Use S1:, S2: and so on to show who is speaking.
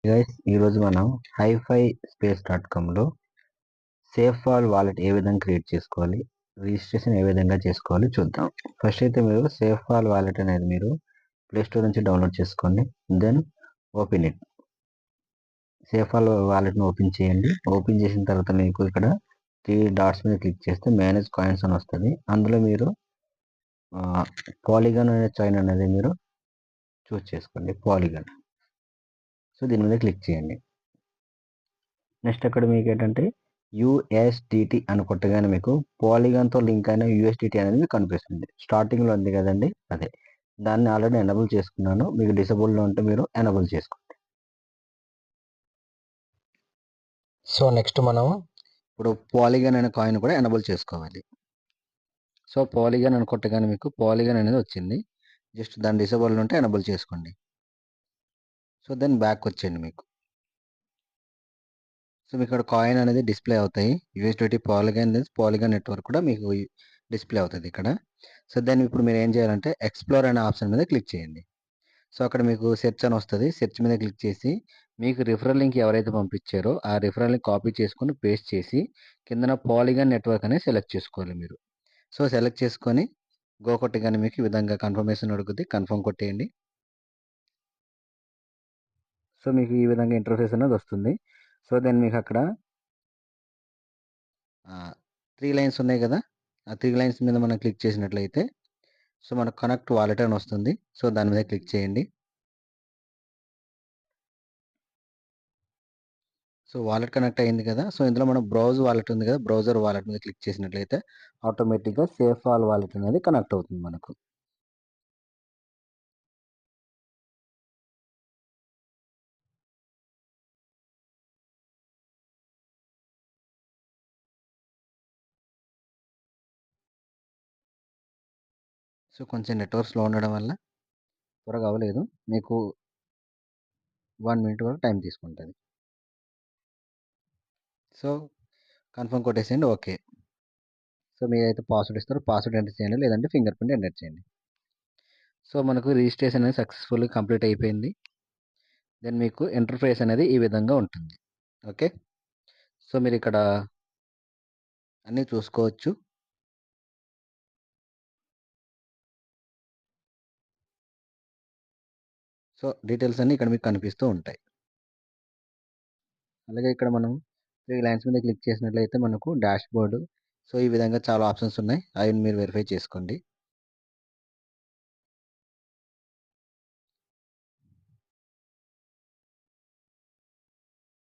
S1: Guys ఈరోజు మనం hifi space dot కామ్లో సేఫ్ ఫాల్ వాలెట్ ఏ విధంగా క్రియేట్ చేసుకోవాలి, రిజిస్ట్రేషన్ ఏ విధంగా చేసుకోవాలి చూద్దాం. ఫస్ట్ అయితే మీరు సేఫ్ ఫాల్ వాలెట్ అనేది మీరు ప్లే స్టోర్ నుంచి డౌన్లోడ్ చేసుకోండి. Then open it. SafePal వాలెట్ను ఓపెన్ చేయండి. ఓపెన్ చేసిన తర్వాత మీకు ఇక్కడ 3 డాట్స్ మీద క్లిక్ చేస్తే మేనేజ్ కాయిన్స్ అని వస్తుంది. అందులో మీరు పాలిగాన్ అనే చైన్ అనేది మీరు చూస్ చేసుకోండి, పాలిగాన్. సో దీని మీద క్లిక్ చేయండి. నెక్స్ట్ అక్కడ మీకు ఏంటంటే యూఎస్డిటి అని కొట్టగానే మీకు పాలిగాన్తో లింక్ అయిన యూఎస్డిటి అనేది మీకు కనిపిస్తుంది. స్టార్టింగ్లో ఉంది కదండి, అదే. దాన్ని ఆల్రెడీ ఎనబుల్ చేసుకున్నాను. మీకు డిసేబుల్లో ఉంటే మీరు ఎనబుల్ చేసుకోండి. సో నెక్స్ట్ మనం ఇప్పుడు పాలిగాన్ అనే కాయిన్ కూడా ఎనబుల్ చేసుకోవాలి. సో పాలిగాన్ అని కొట్టగానే మీకు పాలిగాన్ అనేది వచ్చింది. జస్ట్ దాని డిసేబుల్ ఉంటే ఎనబుల్ చేసుకోండి. సో దెన్ బ్యాక్ వచ్చేయండి మీకు. సో మీకు ఇక్కడ కాయిన్ అనేది డిస్ప్లే అవుతాయి. యూఎస్డిటి పాలిగాన్ నెట్వర్క్ కూడా మీకు డిస్ప్లే అవుతుంది ఇక్కడ. సో దాన్ని ఇప్పుడు మీరు ఏం చేయాలంటే ఎక్స్ప్లోర్ అనే ఆప్షన్ మీద క్లిక్ చేయండి. సో అక్కడ మీకు సెర్చ్ అని వస్తుంది. సెర్చ్ మీద క్లిక్ చేసి మీకు రిఫరల్ లింక్ ఎవరైతే పంపించారో ఆ రిఫరల్ లింక్ కాపీ చేసుకొని పేస్ట్ చేసి కిందన పాలిగాన్ నెట్వర్క్ అనేది సెలెక్ట్ చేసుకోవాలి మీరు. సో సెలెక్ట్ చేసుకొని గో కొట్టగానే మీకు ఈ విధంగా కన్ఫర్మేషన్ అడుగుద్ది. కన్ఫర్మ్ కొట్టేయండి. సో మీకు ఈ విధంగా ఇంటర్ఫేస్ అనేది వస్తుంది. సో దెన్ మీకు అక్కడ 3 లైన్స్ ఉన్నాయి కదా, ఆ 3 లైన్స్ మీద మనం క్లిక్ చేసినట్లయితే సో మనకు కనెక్ట్ వాలెట్ అని వస్తుంది. సో దాని మీద క్లిక్ చేయండి. సో వాలెట్ కనెక్ట్ అయింది కదా. సో ఇందులో మనం బ్రౌజ్ వాలెట్ ఉంది కదా, బ్రౌజర్ వాలెట్ మీద క్లిక్ చేసినట్లయితే ఆటోమేటిక్గా సేఫ్ ఫాల్ వాలెట్ అనేది కనెక్ట్ అవుతుంది మనకు. సో కొంచెం నెట్వర్క్ స్లో ఉండడం వల్ల త్వరగా అవ్వలేదు. మీకు 1 మినిట్ వరకు టైం తీసుకుంటుంది. సో కన్ఫర్మ్ కొట్టేసేయండి. ఓకే. సో మీరైతే పాస్వర్డ్ ఇస్తారో పాస్వర్డ్ ఎంటర్ చేయండి, లేదంటే ఫింగర్ ప్రింట్ ఎంటర్ చేయండి. సో మనకు రిజిస్ట్రేషన్ అనేది సక్సెస్ఫుల్లీ కంప్లీట్ అయిపోయింది. దెన్ మీకు ఇంటర్ఫేస్ అనేది ఈ విధంగా ఉంటుంది. ఓకే. సో మీరు ఇక్కడ అన్నీ చూసుకోవచ్చు. సో డీటెయిల్స్ అన్నీ ఇక్కడ మీకు కనిపిస్తూ ఉంటాయి. అలాగే ఇక్కడ మనం 3 లైన్స్ మీద క్లిక్ చేసినట్లయితే మనకు డాష్ బోర్డు. సో ఈ విధంగా చాలా ఆప్షన్స్ ఉన్నాయి. అవి మీరు వెరిఫై చేసుకోండి.